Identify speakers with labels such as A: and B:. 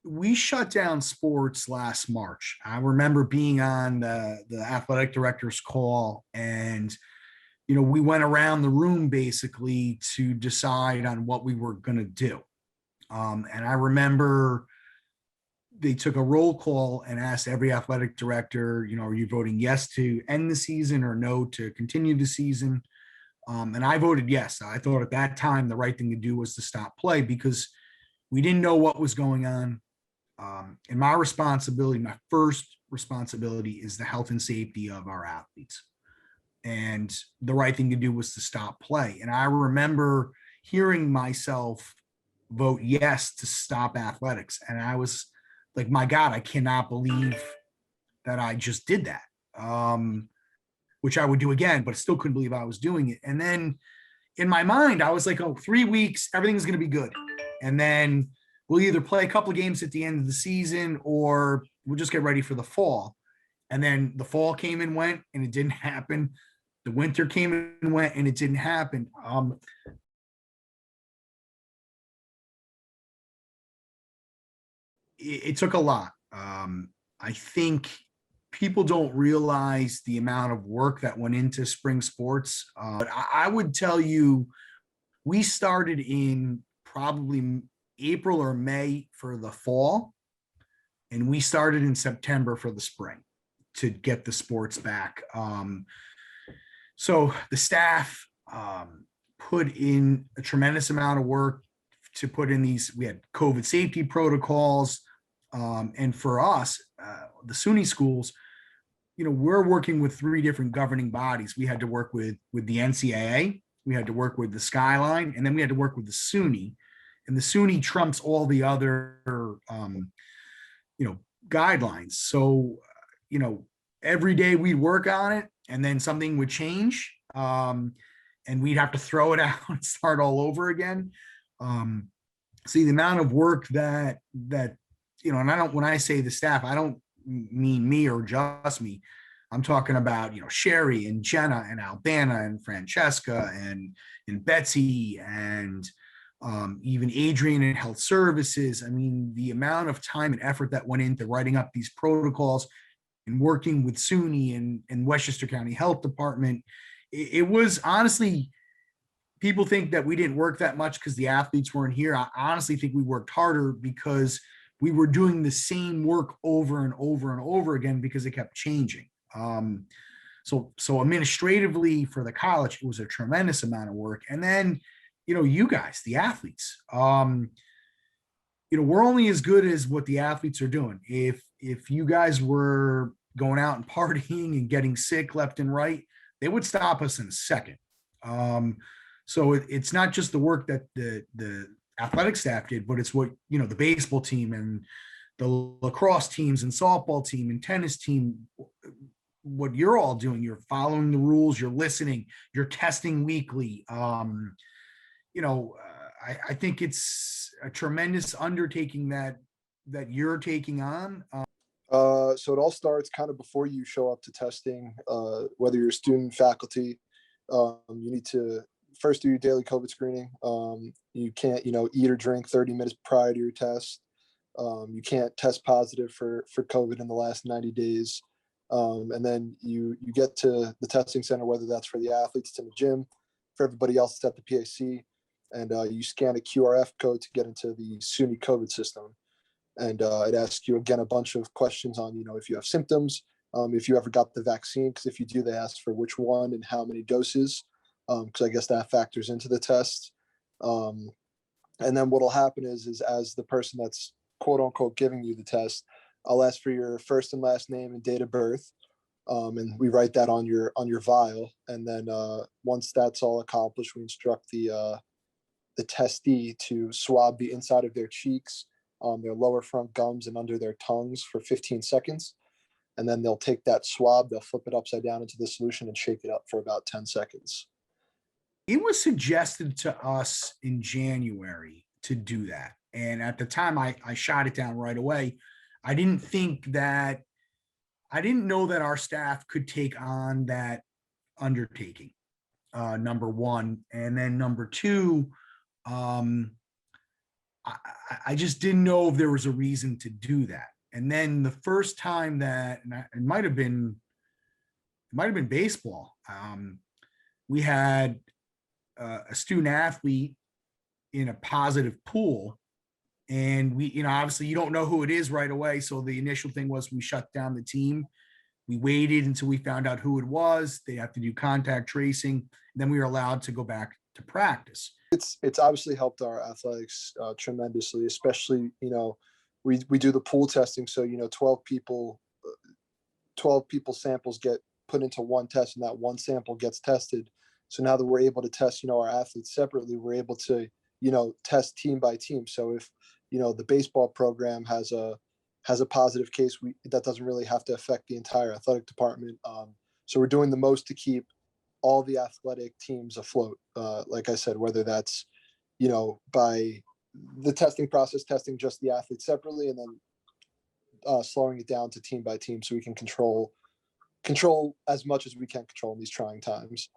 A: we shut down sports last March. I remember being on the athletic director's call, and we went around the room basically to decide on what we were going to do. And I remember they took a roll call and asked every athletic director, are you voting yes to end the season or no to continue the season? And I voted yes. I thought at that time the right thing to do was to stop play because we didn't know what was going on. And my first responsibility is the health and safety of our athletes. And the right thing to do was to stop play. And I remember hearing myself vote yes to stop athletics. And I was like, my God, I cannot believe that I just did that, which I would do again, but I still couldn't believe I was doing it. And then in my mind, I was like, 3 weeks, everything's going to be good. And then we'll either play a couple of games at the end of the season or we'll just get ready for the fall. And then the fall came and went and it didn't happen. The winter came and went and it didn't happen. It took a lot. I think people don't realize the amount of work that went into spring sports. But I would tell you, we started in probably April or May for the fall, and we started in September for the spring to get the sports back. So the staff put in a tremendous amount of work to put in these. We had COVID safety protocols. And for us, the SUNY schools, we're working with 3 different governing bodies. We had to work with the NCAA, we had to work with the Skyline, and then we had to work with the SUNY. And the SUNY trumps all the other, guidelines. So, every day we'd work on it, and then something would change, and we'd have to throw it out and start all over again. See the amount of work that and I don't, when I say the staff, I don't mean me or just me. I'm talking about, Sherry and Jenna and Albana and Francesca and Betsy and even Adrian in health services. I mean, the amount of time and effort that went into writing up these protocols and working with SUNY and Westchester County Health Department, it was honestly, people think that we didn't work that much because the athletes weren't here. I honestly think we worked harder because we were doing the same work over and over and over again because it kept changing. So administratively for the college, it was a tremendous amount of work. And then, you guys, the athletes, we're only as good as what the athletes are doing. If you guys were going out and partying and getting sick left and right, they would stop us in a second. So it's not just the work that the athletic staff did, but it's what, the baseball team and the lacrosse teams and softball team and tennis team, what you're all doing. You're following the rules, you're listening, you're testing weekly. I think it's a tremendous undertaking that you're taking on.
B: So it all starts kind of before you show up to testing, whether you're a student, faculty, you need to first do your daily COVID screening. You can't, eat or drink 30 minutes prior to your test. You can't test positive for COVID in the last 90 days. And then you get to the testing center, whether that's for the athletes, it's in the gym, for everybody else, it's at the PAC. And you scan a QRF code to get into the SUNY COVID system. And it asks you, again, a bunch of questions on, if you have symptoms, if you ever got the vaccine, because if you do, they ask for which one and how many doses. Because I guess that factors into the test. And then what'll happen is as the person that's quote unquote giving you the test, I'll ask for your first and last name and date of birth. And we write that on your vial. And then once that's all accomplished, we instruct the testee to swab the inside of their cheeks, their lower front gums, and under their tongues for 15 seconds. And then they'll take that swab, they'll flip it upside down into the solution and shake it up for about 10 seconds.
A: It was suggested to us in January to do that. And at the time I shot it down right away. I didn't know that our staff could take on that undertaking, number one. And then number two, I just didn't know if there was a reason to do that. And then the first time that, and it might have been baseball. We had a student athlete in a positive pool, and we, obviously you don't know who it is right away. So the initial thing was we shut down the team. We waited until we found out who it was. They have to do contact tracing. Then we were allowed to go back to practice.
B: It's obviously helped our athletics tremendously, especially, we do the pool testing. So, 12 people samples get put into one test, and that one sample gets tested. So now that we're able to test, our athletes separately, we're able to, test team by team. So if, the baseball program has a positive case, that doesn't really have to affect the entire athletic department. So we're doing the most to keep all the athletic teams afloat. Like I said, whether that's, by the testing process, testing just the athletes separately, and then slowing it down to team by team, so we can control as much as we can control in these trying times.